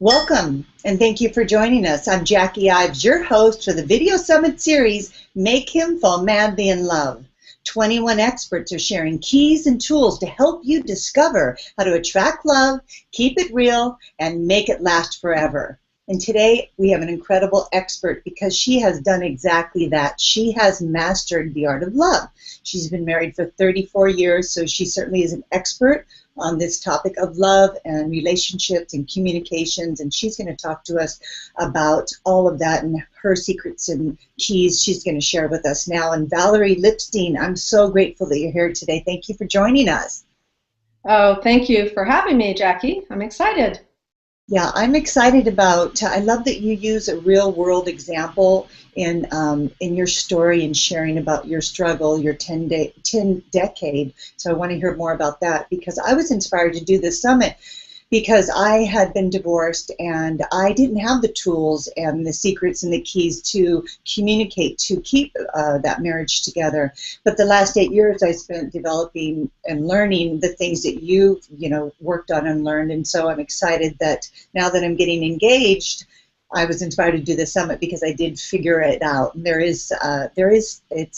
Welcome, and thank you for joining us. I'm Jackie Ives, your host for the Video Summit series, Make Him Fall Madly in Love. 21 experts are sharing keys and tools to help you discover how to attract love, keep it real, and make it last forever. And today we have an incredible expert because she has done exactly that. She has mastered the art of love. She's been married for 34 years, so she certainly is an expert on this topic of love and relationships and communications, and she's going to talk to us about all of that and her secrets and keys she's going to share with us now. And Valerie Lipstein, I'm so grateful that you're here today. Thank you for joining us. Oh, thank you for having me, Jackie. I'm excited. Yeah, I'm excited about, I love that you use a real world example in your story and sharing about your struggle, your 10 decade. So I want to hear more about that because I was inspired to do this summit because I had been divorced and I didn't have the tools and the secrets and the keys to communicate, to keep that marriage together. But the last 8 years I spent developing and learning the things that you've worked on and learned. And so I'm excited that now that I'm getting engaged, I was inspired to do the summit because I did figure it out. And it's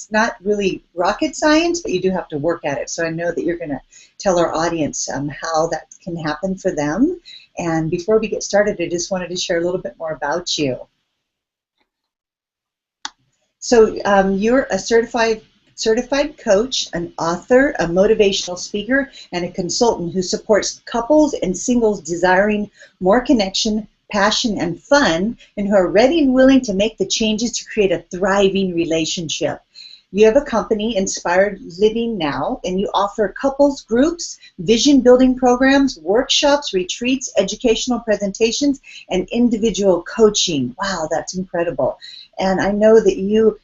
not really rocket science, but you do have to work at it. So I know that you're going to tell our audience how that can happen for them. And before we get started, I just wanted to share a little bit more about you. So you're a certified coach, an author, a motivational speaker, and a consultant who supports couples and singles desiring more connection, passion, and fun, and who are ready and willing to make the changes to create a thriving relationship. You have a company, Inspired Living Now, and you offer couples groups, vision building programs, workshops, retreats, educational presentations, and individual coaching. Wow, that's incredible. And I know that you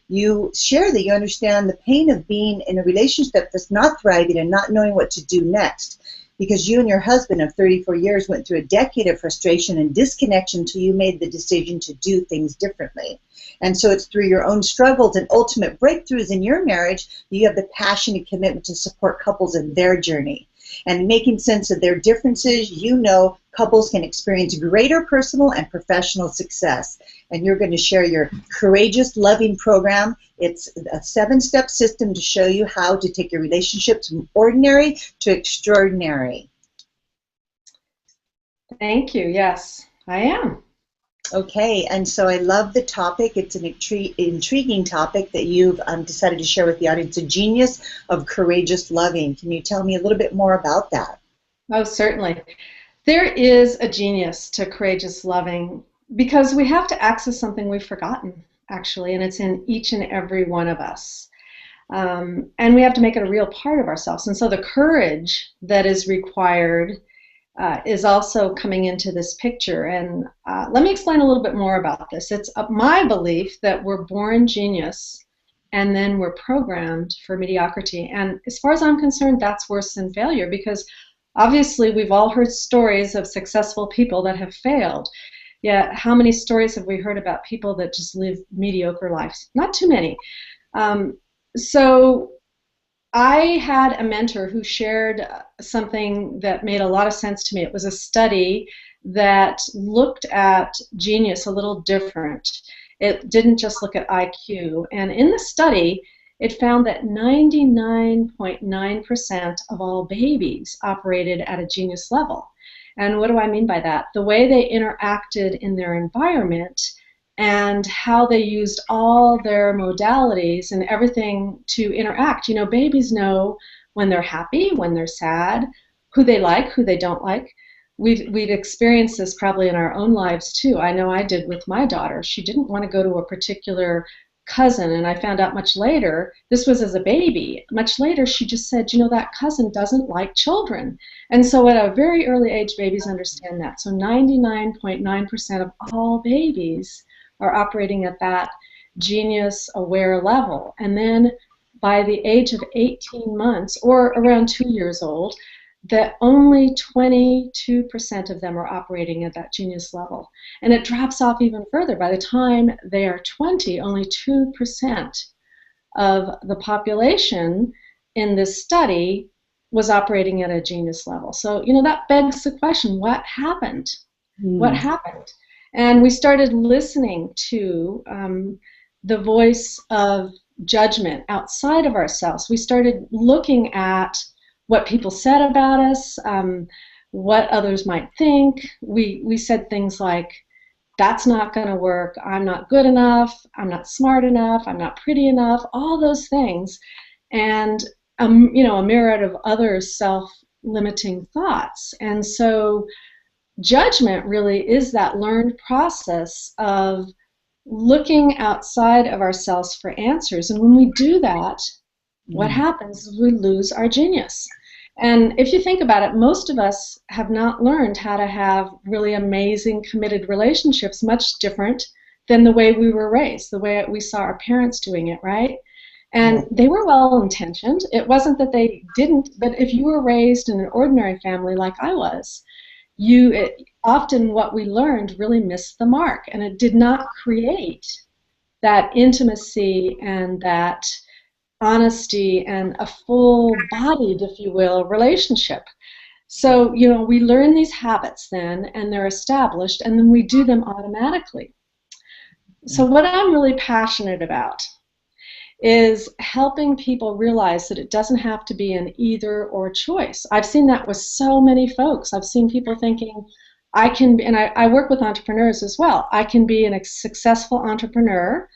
share that you understand the pain of being in a relationship that's not thriving and not knowing what to do next. Because you and your husband of 34 years went through a decade of frustration and disconnection until you made the decision to do things differently. And so it's through your own struggles and ultimate breakthroughs in your marriage that you have the passion and commitment to support couples in their journey. And making sense of their differences, couples can experience greater personal and professional success. And you're going to share your Courageous Loving program. It's a 7-step system to show you how to take your relationships from ordinary to extraordinary. Thank you. Yes, I am. Okay, and so I love the topic. It's an intriguing topic that you've decided to share with the audience, a genius of courageous loving. Can you tell me a little bit more about that? Oh, certainly. There is a genius to courageous loving because we have to access something we've forgotten, actually, and it's in each and every one of us. And we have to make it a real part of ourselves. And so the courage that is required is also coming into this picture. And let me explain a little bit more about this. It's my belief that we're born genius and then we're programmed for mediocrity. And as far as I'm concerned, that's worse than failure because obviously we've all heard stories of successful people that have failed. Yet how many stories have we heard about people that just live mediocre lives? Not too many. So I had a mentor who shared something that made a lot of sense to me. It was a study that looked at genius a little different. It didn't just look at IQ. And in the study, it found that 99.9% of all babies operated at a genius level. And what do I mean by that? The way they interacted in their environment and how they used all their modalities and everything to interact. You know, babies know when they're happy, when they're sad, who they like, who they don't like. We've experienced this probably in our own lives too. I know I did with my daughter. She didn't want to go to a particular cousin, and I found out much later, this was as a baby, much later she just said, you know, that cousin doesn't like children. And so at a very early age, babies understand that. So 99.9% of all babies are operating at that genius aware level. And then by the age of 18 months or around 2 years old, that only 22% of them are operating at that genius level. And it drops off even further. By the time they are 20, only 2% of the population in this study was operating at a genius level. So, you know, that begs the question, what happened? What happened? And we started listening to the voice of judgment outside of ourselves. We started looking at what people said about us, what others might think. We said things like, that's not going to work, I'm not good enough, I'm not smart enough, I'm not pretty enough, all those things. And, you know, a myriad of other self-limiting thoughts. And so judgment really is that learned process of looking outside of ourselves for answers. And when we do that, what happens is we lose our genius. And if you think about it, most of us have not learned how to have really amazing, committed relationships, much different than the way we were raised, the way we saw our parents doing it, right? And they were well-intentioned. It wasn't that they didn't, but if you were raised in an ordinary family like I was, often what we learned really missed the mark, and it did not create that intimacy and that honesty and a full-bodied, if you will, relationship. So, you know, we learn these habits then, and they're established, and then we do them automatically. So what I'm really passionate about is helping people realize that it doesn't have to be an either or choice. I've seen that with so many folks. I've seen people thinking, I can, and I work with entrepreneurs as well, I can be a successful entrepreneur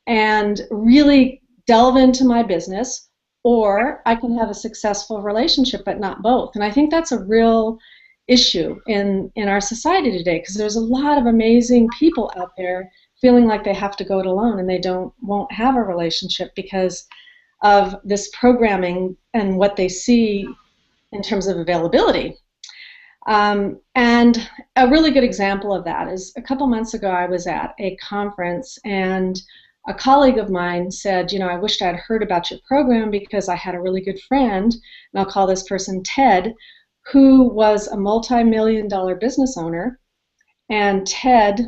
and really delve into my business, or I can have a successful relationship, but not both. And I think that's a real issue in our society today, because there's a lot of amazing people out there feeling like they have to go it alone, and they won't have a relationship because of this programming and what they see in terms of availability. And a really good example of that is a couple months ago I was at a conference, and a colleague of mine said, you know, I wished I'd heard about your program because I had a really good friend, and I'll call this person Ted, who was a multi-million-dollar business owner. And Ted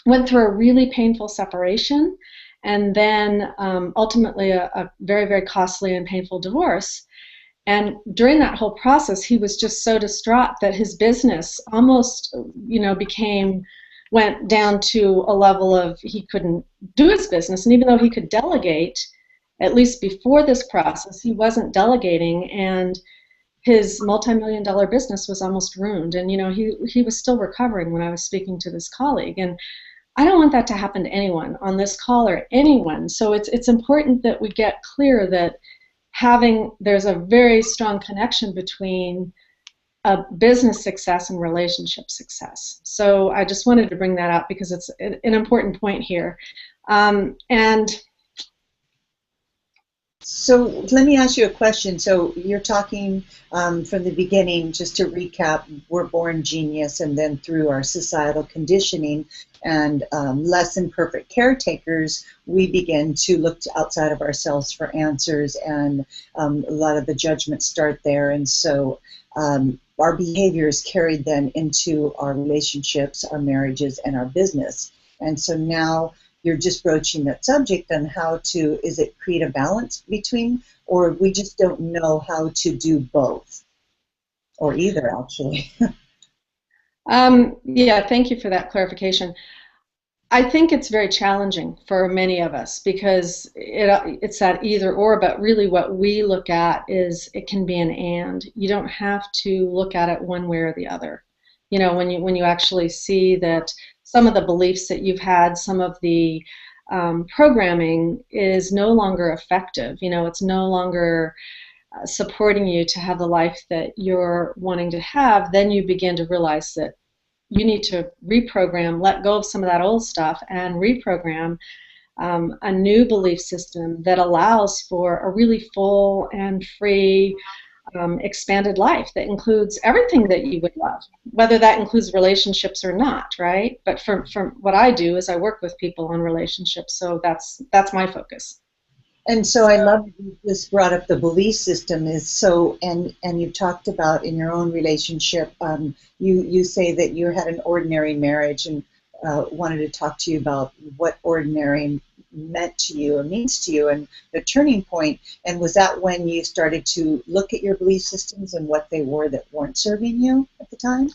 went through a really painful separation, and then ultimately a very, very costly and painful divorce. And during that whole process, he was just so distraught that his business almost, you know, went down to a level of he couldn't do his business. And even though he could delegate, at least before this process, he wasn't delegating, and his multi-million-dollar business was almost ruined. And, you know, he was still recovering when I was speaking to this colleague. And I don't want that to happen to anyone on this call or anyone. So it's important that we get clear that there's a very strong connection between a business success and relationship success. So I just wanted to bring that up because it's an important point here. And so let me ask you a question. So you're talking from the beginning, just to recap, we're born genius, and then through our societal conditioning and less than perfect caretakers, we begin to look outside of ourselves for answers, and a lot of the judgments start there. And so our behavior is carried then into our relationships, our marriages, and our business. And so now you're just broaching that subject on how to, is it create a balance between, or we just don't know how to do both, or either, actually. Yeah, thank you for that clarification. I think it's very challenging for many of us because it's that either or, but really what we look at is it can be an and. You don't have to look at it one way or the other. You know, when you actually see that some of the beliefs that you've had, some of the programming is no longer effective. You know, it's no longer supporting you to have the life that you're wanting to have, then you begin to realize that you need to reprogram, let go of some of that old stuff, and reprogram a new belief system that allows for a really full and free, expanded life that includes everything that you would love, whether that includes relationships or not, right? But from what I do is I work with people on relationships, so that's my focus. And so I love that you just brought up the belief system is so, and you talked about in your own relationship, you say that you had an ordinary marriage, and wanted to talk to you about what ordinary meant to you or means to you and the turning point. And was that when you started to look at your belief systems and what they were that weren't serving you at the time?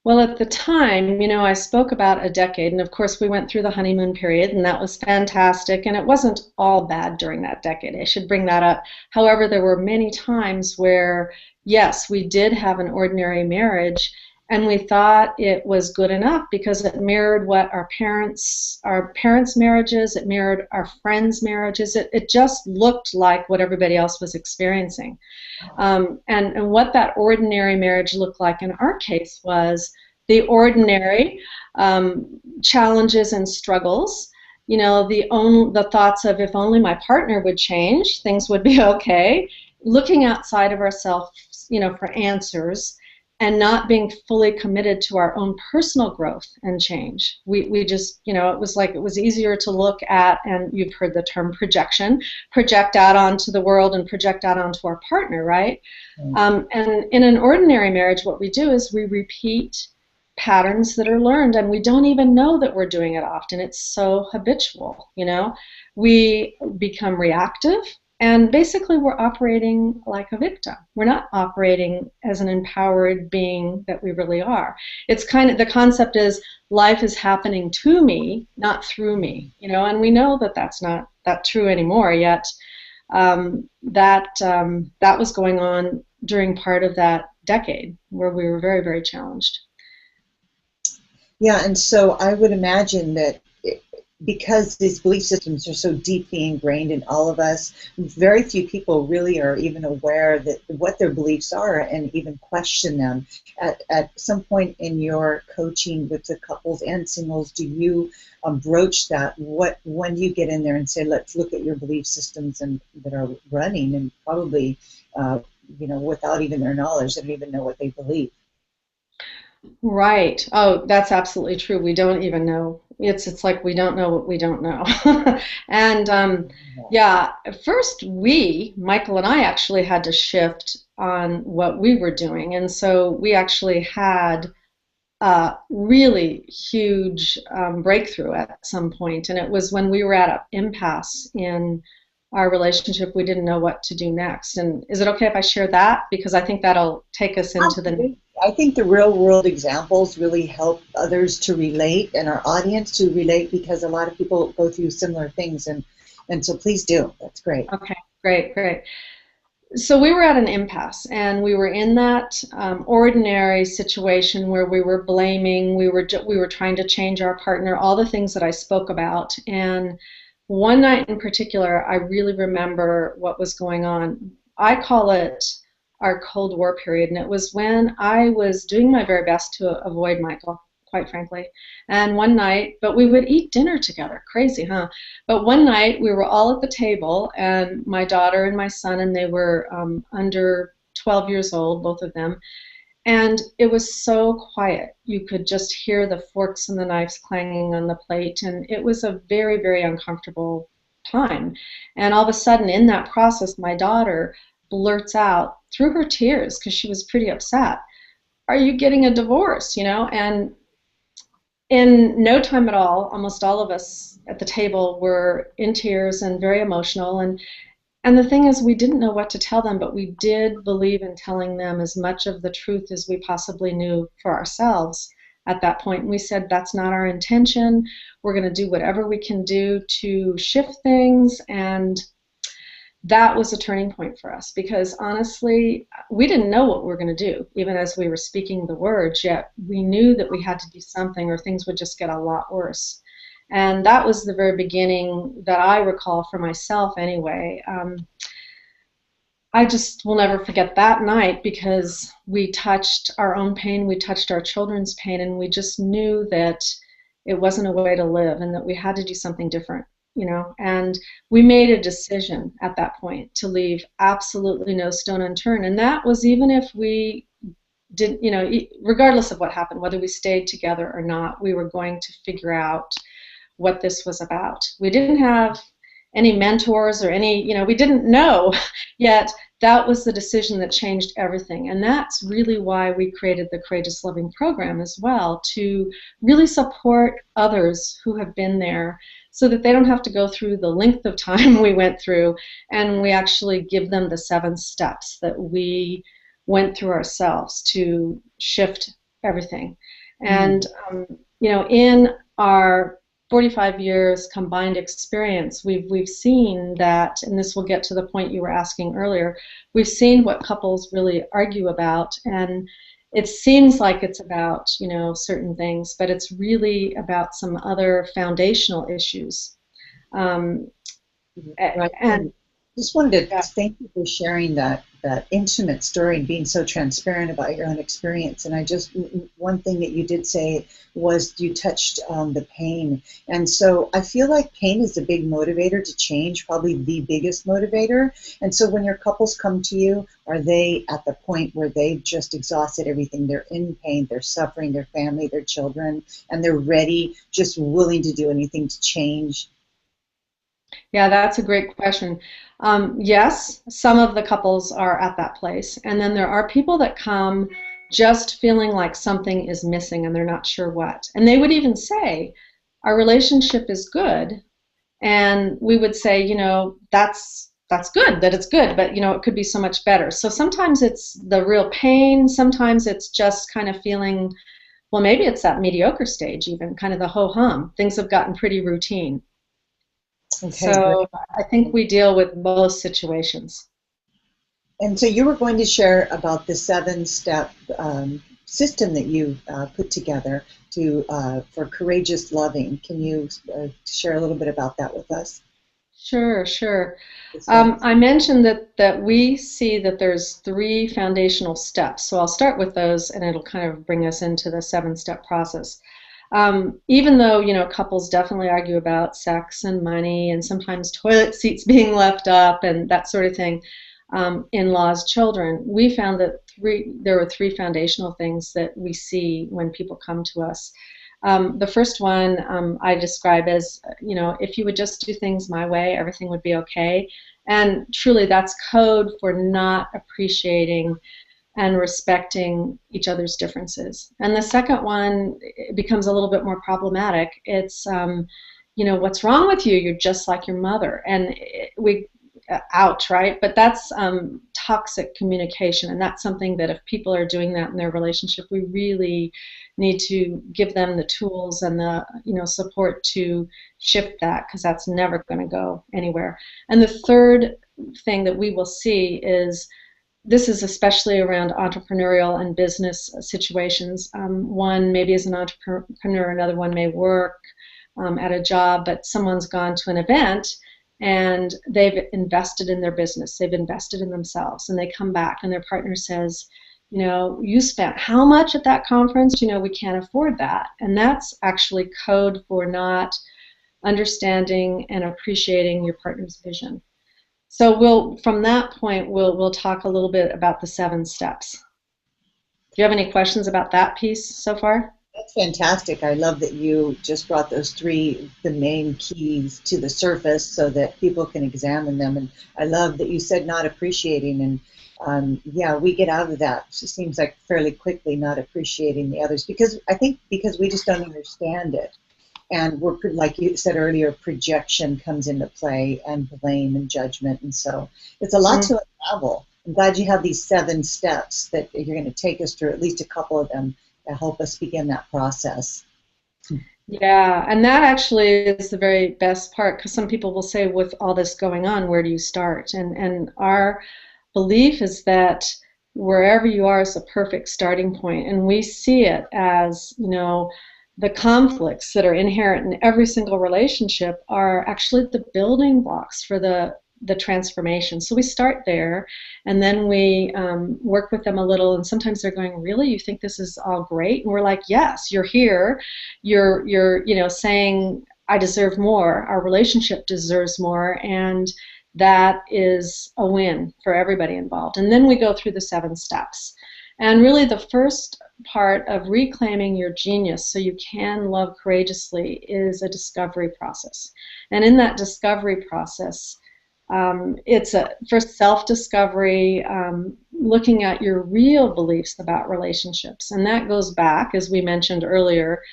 Well, at the time, I spoke about a decade, and of course, we went through the honeymoon period, and that was fantastic. And it wasn't all bad during that decade. I should bring that up. However, there were many times where, yes, we did have an ordinary marriage, and we thought it was good enough because it mirrored what our parents' marriages, it mirrored our friends' marriages. It just looked like what everybody else was experiencing. And what that ordinary marriage looked like in our case was the ordinary challenges and struggles. The thoughts of, if only my partner would change, things would be okay. Looking outside of ourselves, for answers, and not being fully committed to our own personal growth and change. We just, it was like it was easier to look at, and you've heard the term projection, project out onto the world and project out onto our partner, right? And in an ordinary marriage, what we do is we repeat patterns that are learned, and we don't even know that we're doing it often. It's so habitual, We become reactive. And basically, we're operating like a victim. We're not operating as an empowered being that we really are. It's kind of, the concept is life is happening to me, not through me. And we know that that's not that true anymore. Yet that was going on during part of that decade where we were very, very challenged. Yeah, and so I would imagine that because these belief systems are so deeply ingrained in all of us, very few people really are even aware that what their beliefs are and even question them. At some point in your coaching with the couples and singles, do you broach that? When you get in there and say, let's look at your belief systems and that are running, and probably without even their knowledge, they don't even know what they believe. Right. Oh, that's absolutely true. We don't even know. It's like we don't know what we don't know. And yeah, first Michael and I actually had to shift on what we were doing. And so we actually had a really huge breakthrough at some point. And it was when we were at an impasse in our relationship. We didn't know what to do next. And is it okay if I share that? Because I think that'll take us into the... I think the real world examples really help others to relate, and our audience to relate, because a lot of people go through similar things, and so please do. That's great. Okay, great. So we were at an impasse, and we were in that ordinary situation where we were blaming, we were trying to change our partner, all the things that I spoke about. And one night in particular, I really remember what was going on. I call it our Cold War period, and it was when I was doing my very best to avoid Michael, quite frankly. And one night, but we would eat dinner together. Crazy, huh? But one night we were all at the table, and my daughter and my son, and they were under 12 years old, both of them. And it was so quiet. You could just hear the forks and the knives clanging on the plate, and it was a very, very uncomfortable time. And all of a sudden, in that process, my daughter blurts out through her tears, because she was pretty upset, "Are you getting a divorce?" And in no time at all, almost all of us at the table were in tears and very emotional. And the thing is, we didn't know what to tell them, but we did believe in telling them as much of the truth as we possibly knew for ourselves at that point. And we said, that's not our intention. We're going to do whatever we can do to shift things. And that was a turning point for us, because honestly, we didn't know what we were going to do, even as we were speaking the words, yet we knew that we had to do something or things would just get a lot worse. And that was the very beginning that I recall for myself anyway. I just will never forget that night, because we touched our own pain, we touched our children's pain, and we just knew that it wasn't a way to live and that we had to do something different. And we made a decision at that point to leave absolutely no stone unturned. And that was even if we didn't, regardless of what happened, whether we stayed together or not, we were going to figure out what this was about. We didn't have any mentors or any, we didn't know, yet that was the decision that changed everything. And that's really why we created the Courageous Living program as well, to really support others who have been there, so that they don't have to go through the length of time we went through, and we actually give them the 7 steps that we went through ourselves to shift everything. And, in our 45 years combined experience, we've seen that, and this will get to the point you were asking earlier, we've seen what couples really argue about, and it seems like it's about, certain things, but it's really about some other foundational issues. Right. And Just wanted to yeah, thank you for sharing that intimate story and being so transparent about your own experience. And one thing that you did say was you touched on the pain. And so I feel like pain is a big motivator to change, probably the biggest motivator. And so when your couples come to you, are they at the point where they've just exhausted everything? They're in pain, they're suffering, their family, their children, and they're ready, just willing to do anything to change? yeah, that's a great question. Yes, some of the couples are at that place, and then there are people that come just feeling like something is missing and they're not sure what. And they would even say, our relationship is good, and we would say, that's good that it's good, but it could be so much better. So sometimes it's the real pain, sometimes it's just kind of feeling, well, maybe it's that mediocre stage, even kind of the ho hum. Things have gotten pretty routine. Okay, great. So I think we deal with both situations. And so you were going to share about the seven-step system that you put together for courageous loving. Can you share a little bit about that with us? Sure, sure. The seven. I mentioned that we see that there's three foundational steps. So I'll start with those, and it'll kind of bring us into the seven-step process. Even though, couples definitely argue about sex and money and sometimes toilet seats being left up and that sort of thing, in-laws, children, we found that there were three foundational things that we see when people come to us. The first one I describe as, if you would just do things my way, everything would be okay. And truly, that's code for not appreciating and respecting each other's differences. And the second one, it becomes a little bit more problematic. It's, what's wrong with you? You're just like your mother. And ouch, right? But that's toxic communication, and that's something that if people are doing that in their relationship, we really need to give them the tools and the support to shift that, because that's never going to go anywhere. And the third thing that we will see is, this is especially around entrepreneurial and business situations. One maybe is an entrepreneur, another one may work at a job, but someone's gone to an event and they've invested in their business, they've invested in themselves, and they come back and their partner says, you spent how much at that conference? We can't afford that. And that's actually code for not understanding and appreciating your partner's vision. So from that point, we'll talk a little bit about the 7 steps. Do you have any questions about that piece so far? That's fantastic. I love that you just brought those three, the main keys, to the surface so that people can examine them. And I love that you said not appreciating. And yeah, we get out of that. It seems like fairly quickly, not appreciating the others, because we just don't understand it. And we're, like you said earlier, projection comes into play, and blame and judgment. And so it's a lot to unravel. I'm glad you have these 7 steps that you're going to take us through, at least a couple of them, to help us begin that process. Yeah, and that actually is the very best part, because some people will say, with all this going on, where do you start? And our belief is that wherever you are is a perfect starting point, and we see it as, the conflicts that are inherent in every single relationship are actually the building blocks for the transformation. So we start there, and then we work with them a little, and sometimes they're going, really, you think this is all great? And we're like, yes, you're here, you're saying I deserve more, our relationship deserves more, and that is a win for everybody involved. And then we go through the 7 steps. And really the first part of reclaiming your genius so you can love courageously is a discovery process. And in that discovery process, it's a first self-discovery, looking at your real beliefs about relationships. And that goes back, as we mentioned earlier,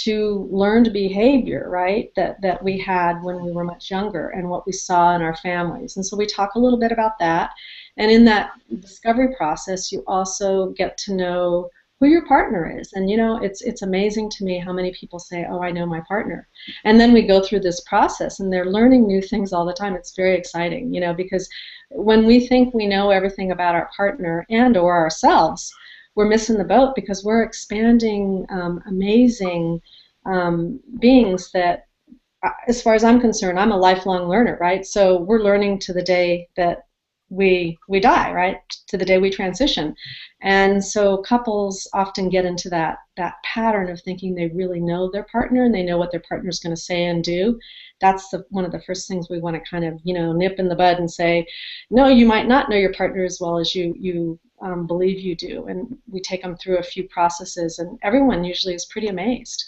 to learned behavior, right, that we had when we were much younger and what we saw in our families. And so we talk a little bit about that. And in that discovery process, you also get to know who your partner is. And it's amazing to me how many people say, oh, I know my partner. And then we go through this process and they're learning new things all the time. It's very exciting, because when we think we know everything about our partner and or ourselves, we're missing the boat, because we're expanding, amazing beings that, as far as I'm concerned, I'm a lifelong learner, right? So we're learning to the day that we die, right? To the day we transition. And so couples often get into that pattern of thinking they really know their partner and they know what their partner's going to say and do. That's one of the first things we want to kind of, nip in the bud and say, no, you might not know your partner as well as you believe you do. And we take them through a few processes, and everyone usually is pretty amazed.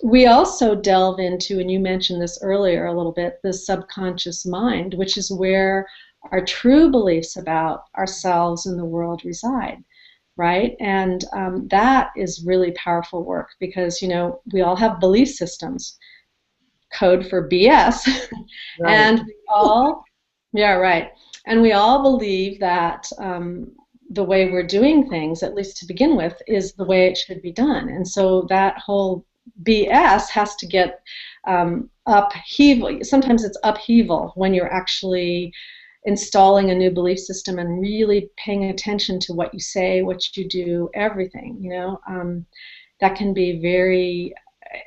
We also delve into, and you mentioned this earlier a little bit, the subconscious mind, which is where our true beliefs about ourselves and the world reside, right? And that is really powerful work, because, we all have belief systems, code for BS, Right. and we all, yeah, right. And we all believe that the way we're doing things, at least to begin with, is the way it should be done. And so that whole BS has to get upheaval. Sometimes it's upheaval when you're actually installing a new belief system and really paying attention to what you say, what you do, everything. That can be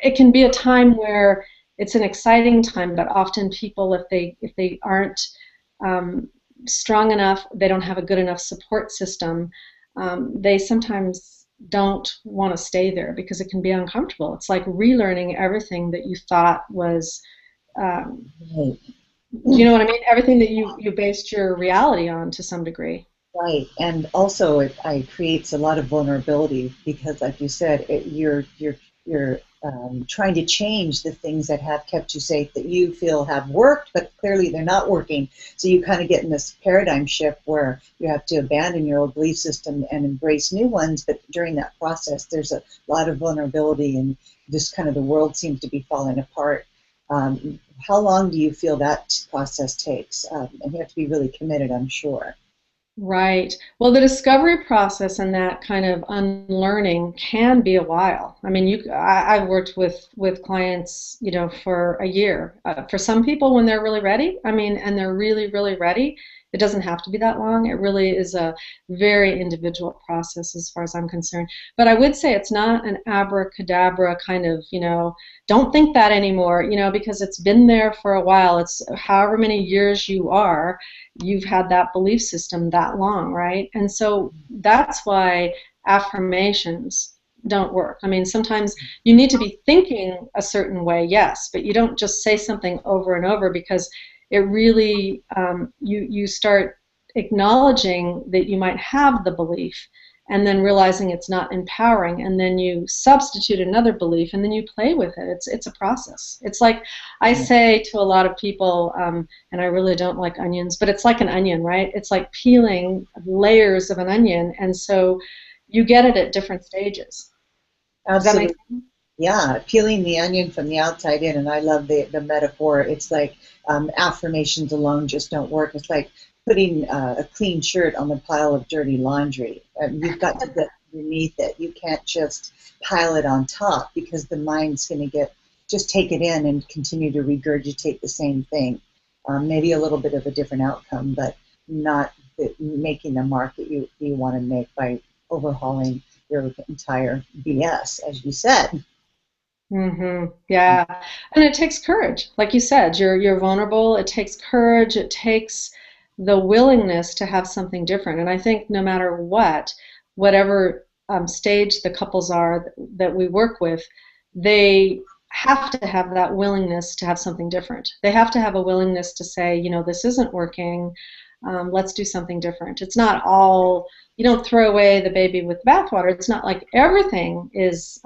it can be a time where it's an exciting time, but often people, if they aren't strong enough, they don't have a good enough support system, they sometimes don't want to stay there, because it can be uncomfortable. It's like relearning everything that you thought was, Right. you know what I mean? Everything that you based your reality on to some degree. Right, and also it creates a lot of vulnerability, because, like you said, you're trying to change the things that have kept you safe, that you feel have worked, but clearly they're not working. So you kind of get in this paradigm shift where you have to abandon your old belief system and embrace new ones. But during that process, there's a lot of vulnerability, and just kind of the world seems to be falling apart. How long do you feel that process takes? And you have to be really committed, I'm sure. Right. Well, the discovery process and that kind of unlearning can be a while. I mean, I've worked with clients, for a year. For some people, when they're really ready, and they're really, really ready, it doesn't have to be that long. It really is a very individual process as far as I'm concerned. But I would say it's not an abracadabra kind of, don't think that anymore, because it's been there for a while. It's however many years you've had that belief system that long, right? And so that's why affirmations don't work. Sometimes you need to be thinking a certain way, yes, but you don't just say something over and over, because it really, you start acknowledging that you might have the belief, and then realizing it's not empowering, and then you substitute another belief, and then you play with it. It's a process. It's like I say to a lot of people, and I really don't like onions, but it's like an onion, right? It's like peeling layers of an onion, and so you get it at different stages. Does that make Absolutely. sense? Yeah, peeling the onion from the outside in, and I love the metaphor. It's like affirmations alone just don't work. It's like putting a clean shirt on the pile of dirty laundry. You've got to get underneath it. You can't just pile it on top, because the mind's going to just take it in and continue to regurgitate the same thing. Maybe a little bit of a different outcome, but not making the mark that you want to make by overhauling your entire BS, as you said. Yeah, and it takes courage, like you said. You're vulnerable. It takes courage. It takes the willingness to have something different. And I think no matter whatever stage the couples are that we work with, they have to have that willingness to have something different. They have to have a willingness to say, this isn't working. Let's do something different. It's not all. You don't throw away the baby with the bathwater. It's not like everything is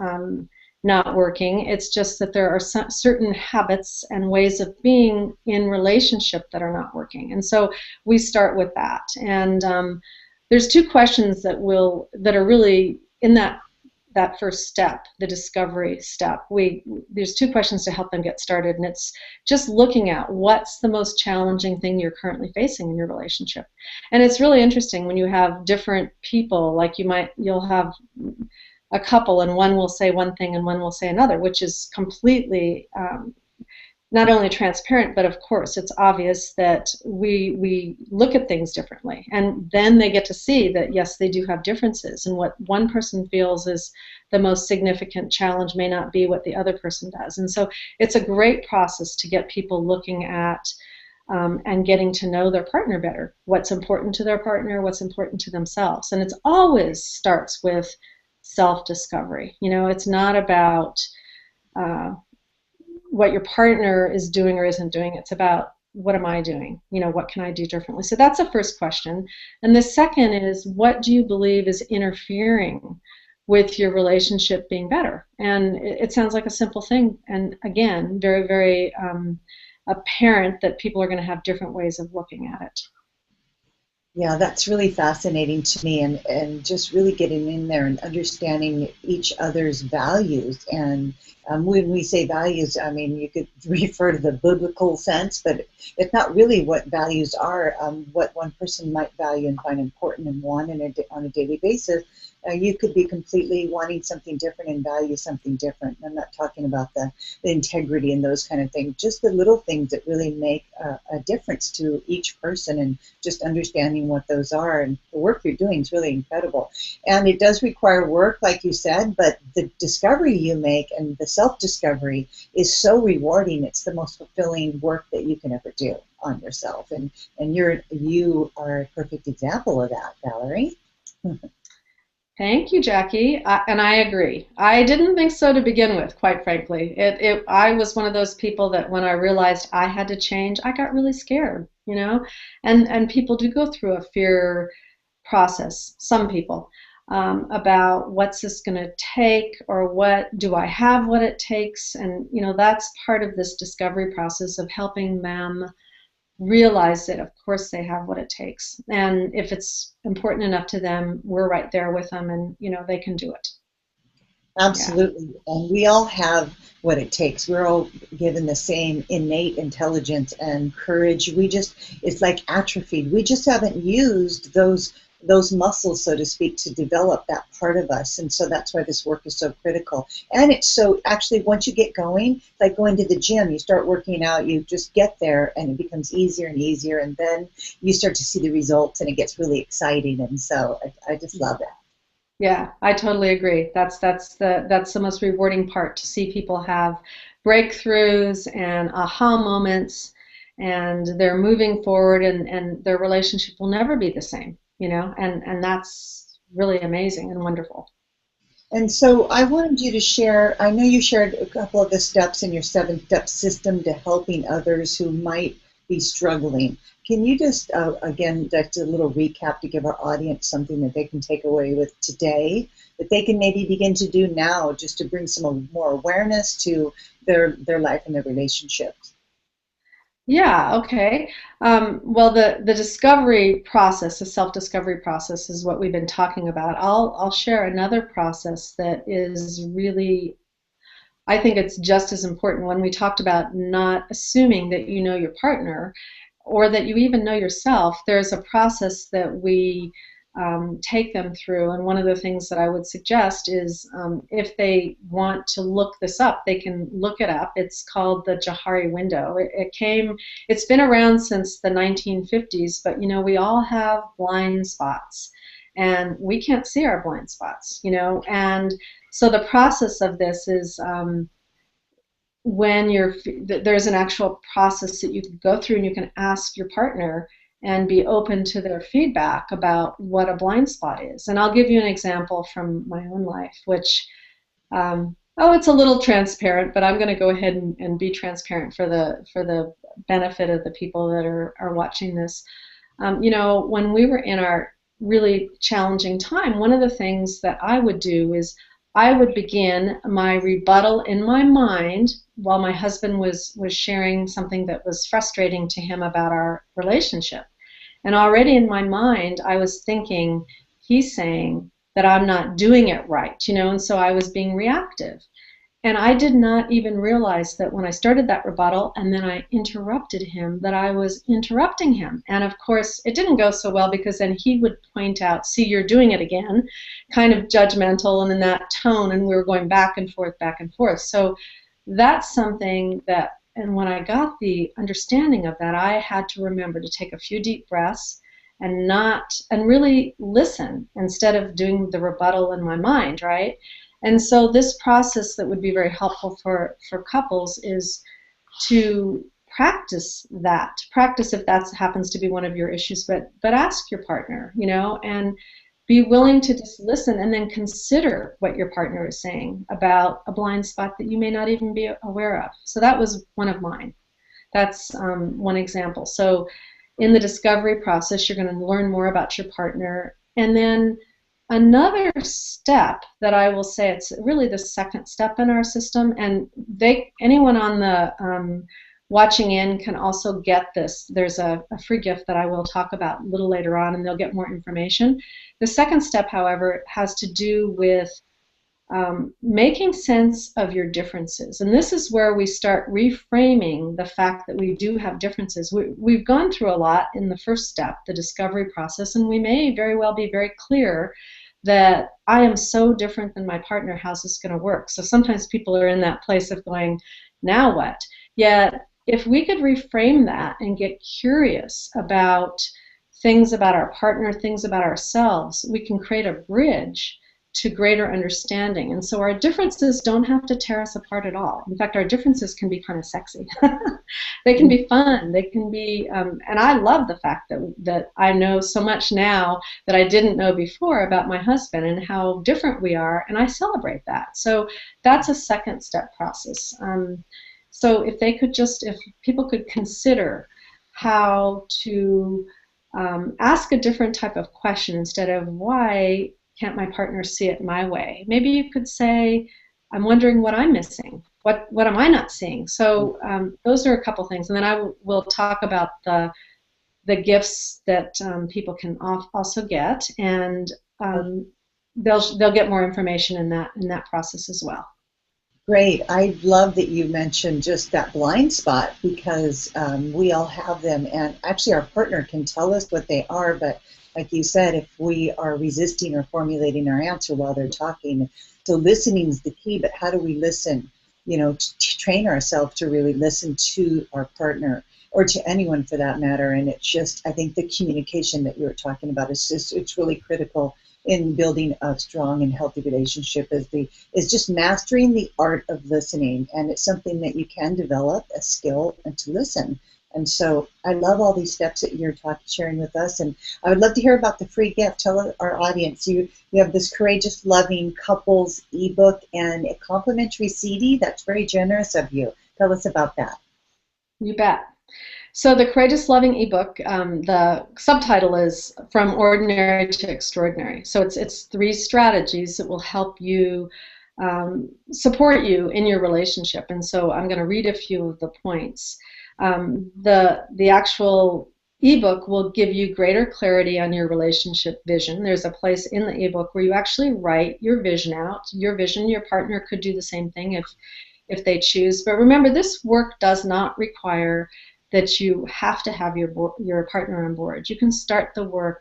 not working. It's just that there are certain habits and ways of being in relationship that are not working. And so we start with that. And there's two questions that are really in that that first step, the discovery step, there's 2 questions to help them get started, and it's just looking at what's the most challenging thing you're currently facing in your relationship. And it's really interesting when you have different people, like you'll have a couple, and one will say one thing and one will say another, which is completely not only transparent, but of course it's obvious that we look at things differently. And then they get to see that, yes, they do have differences, and what one person feels is the most significant challenge may not be what the other person does. And so it's a great process to get people looking at and getting to know their partner better, what's important to their partner, what's important to themselves. And it always starts with self-discovery. It's not about what your partner is doing or isn't doing. It's about, what am I doing? What can I do differently? So that's the first question. And the second is, what do you believe is interfering with your relationship being better? And it sounds like a simple thing. And again, very, very apparent that people are going to have different ways of looking at it. Yeah, that's really fascinating to me, and just really getting in there and understanding each other's values. And when we say values, I mean, you could refer to the biblical sense, but it's not really what values are. What one person might value and find important and want on a daily basis, you could be completely wanting something different and value something different. I'm not talking about the integrity and those kind of things, just the little things that really make a difference to each person, and just understanding what those are. And the work you're doing is really incredible. And it does require work, like you said, but the discovery you make and the self-discovery is so rewarding. It's the most fulfilling work that you can ever do on yourself. And you are a perfect example of that, Valerie. Thank you, Jackie. And I agree. I didn't think so to begin with, quite frankly. I was one of those people that when I realized I had to change, I got really scared, And people do go through a fear process, some people, about what's this going to take, or do I have what it takes? And, that's part of this discovery process of helping them realize that of course they have what it takes, and if it's important enough to them, we're right there with them, and they can do it. Absolutely. Yeah. And we all have what it takes. We're all given the same innate intelligence and courage. It's like atrophied. We just haven't used those muscles, so to speak, to develop that part of us. And so that's why this work is so critical. And it's so, actually, once you get going, it's like going to the gym. You start working out, you just get there, and it becomes easier and easier, and then you start to see the results, and it gets really exciting. And so I just love it. Yeah, I totally agree. That's the most rewarding part, to see people have breakthroughs and aha moments, and they're moving forward, and their relationship will never be the same. And that's really amazing and wonderful. And so I wanted you to share, I know you shared a couple of the steps in your 7-step system to helping others who might be struggling. Can you just, again, just a little recap to give our audience something that they can take away with today, that they can maybe begin to do now, just to bring some more awareness to their life and their relationships? Yeah, okay. Well, the discovery process, the self-discovery process, is what we've been talking about. I'll share another process that is really, I think it's just as important. When we talked about not assuming that you know your partner, or that you even know yourself, there's a process that we take them through. And one of the things that I would suggest is, if they want to look this up, they can look it up. It's called the Johari window. It's been around since the 1950s, but we all have blind spots, and we can't see our blind spots, and so the process of this is, there's an actual process that you can go through, and you can ask your partner and be open to their feedback about what a blind spot is. And I'll give you an example from my own life, which, it's a little transparent, but I'm going to go ahead and be transparent for the benefit of the people that are watching this. When we were in our really challenging time, one of the things that I would do is I would begin my rebuttal in my mind while my husband was sharing something that was frustrating to him about our relationship. And already in my mind, I was thinking, he's saying that I'm not doing it right, and so I was being reactive. And I did not even realize that when I started that rebuttal and then I interrupted him, that I was interrupting him. And of course, it didn't go so well, because then he would point out, see, you're doing it again, kind of judgmental and in that tone, and we were going back and forth, back and forth. So that's something that, and when I got the understanding of that, I had to remember to take a few deep breaths and really listen instead of doing the rebuttal in my mind, right? And so this process that would be very helpful for couples is to practice that. Practice if that happens to be one of your issues, but ask your partner, and be willing to just listen and then consider what your partner is saying about a blind spot that you may not even be aware of. So that was one of mine. That's one example. So in the discovery process, you're going to learn more about your partner. And then another step that I will say, it's really the second step in our system, and anyone on the watching in can also get this. There's a free gift that I will talk about a little later on, and they'll get more information. The second step, however, has to do with making sense of your differences. And this is where we start reframing the fact that we do have differences. We've gone through a lot in the first step, the discovery process, and we may very well be very clear that I am so different than my partner, how's this going to work? So sometimes people are in that place of going, now what? Yet, if we could reframe that and get curious about things about our partner, things about ourselves, we can create a bridge to greater understanding. And so our differences don't have to tear us apart at all. In fact, our differences can be kind of sexy. They can be fun. They can be, and I love the fact that I know so much now that I didn't know before about my husband and how different we are, and I celebrate that. So that's a second step process. So if people could consider how to ask a different type of question instead of, why can't my partner see it my way? Maybe you could say, I'm wondering what I'm missing. What am I not seeing? So those are a couple things. And then will talk about the gifts that people can also get, and they'll get more information in that process as well. Great. I love that you mentioned just that blind spot, because we all have them, and actually our partner can tell us what they are, but like you said, if we are resisting or formulating our answer while they're talking, so listening is the key, but how do we listen? To train ourselves to really listen to our partner, or to anyone for that matter, and it's just, I think the communication that you were talking about it's really critical in building a strong and healthy relationship, is just mastering the art of listening, and it's something that you can develop a skill and to listen. And so I love all these steps that you're sharing with us, and I would love to hear about the free gift. Tell our audience, you have this Courageous Loving Couples ebook and a complimentary CD. That's very generous of you. Tell us about that. You bet. So the Courageous Loving ebook, the subtitle is From Ordinary to Extraordinary. So it's 3 strategies that will help you support you in your relationship. And so I'm going to read a few of the points. The actual ebook will give you greater clarity on your relationship vision. There's a place in the ebook where you actually write your vision out. Your vision, your partner could do the same thing if they choose. But remember, this work does not require that you have to have your partner on board. You can start the work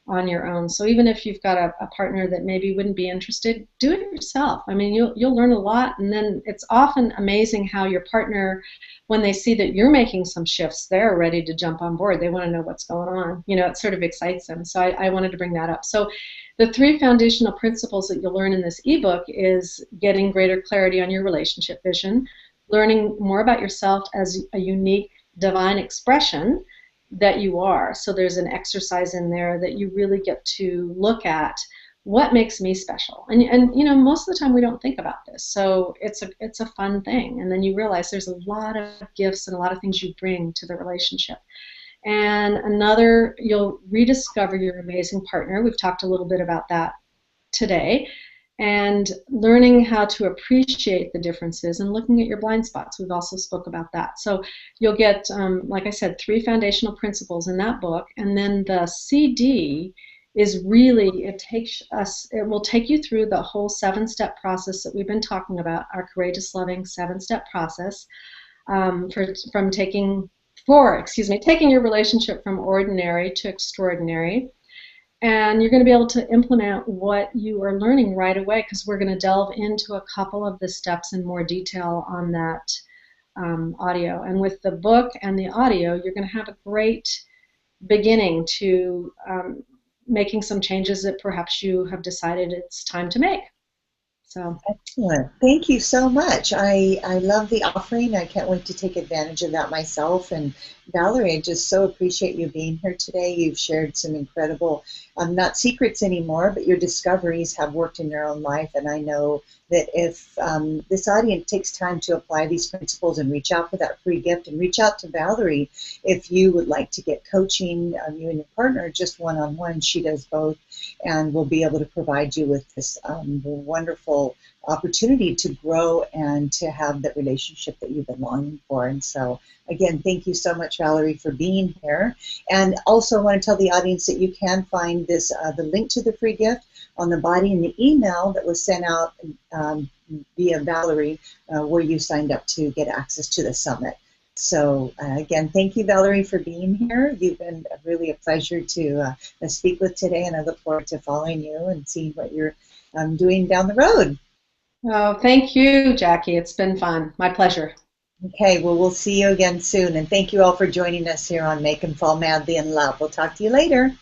on your own. So even if you've got a partner that maybe wouldn't be interested, do it yourself. I mean, you'll learn a lot, and then it's often amazing how your partner, when they see that you're making some shifts, they're ready to jump on board. They want to know what's going on. It sort of excites them. So I wanted to bring that up. So the 3 foundational principles that you'll learn in this ebook is getting greater clarity on your relationship vision, learning more about yourself as a unique divine expression that you are. So there's an exercise in there that you really get to look at what makes me special. And most of the time we don't think about this. So it's a fun thing. And then you realize there's a lot of gifts and a lot of things you bring to the relationship. And you'll rediscover your amazing partner. We've talked a little bit about that today. And learning how to appreciate the differences and looking at your blind spots. We've also spoke about that. So you'll get, like I said, 3 foundational principles in that book. And then the CD is really, it will take you through the whole 7-step process that we've been talking about, our courageous loving 7-step process, from taking your relationship from ordinary to extraordinary. And you're going to be able to implement what you are learning right away, because we're going to delve into a couple of the steps in more detail on that audio. And with the book and the audio, you're going to have a great beginning to making some changes that perhaps you have decided it's time to make. So excellent. Thank you so much. I love the offering. I can't wait to take advantage of that myself. And Valerie, I just so appreciate you being here today. You've shared some incredible, not secrets anymore, but your discoveries have worked in your own life. And I know that if this audience takes time to apply these principles and reach out for that free gift, and reach out to Valerie if you would like to get coaching, you and your partner, just one-on-one. She does both, and we'll be able to provide you with this wonderful opportunity to grow and to have that relationship that you've been longing for. And so, again, thank you so much, Valerie, for being here. And also, I want to tell the audience that you can find this the link to the free gift on the body in the email that was sent out via Valerie, where you signed up to get access to the summit. So again, thank you, Valerie, for being here. You've been really a pleasure to speak with today, and I look forward to following you and seeing what you're doing down the road. oh, thank you, Jackie. It's been fun. My pleasure. Okay, well, we'll see you again soon, and thank you all for joining us here on Make 'em Fall Madly in Love. We'll talk to you later.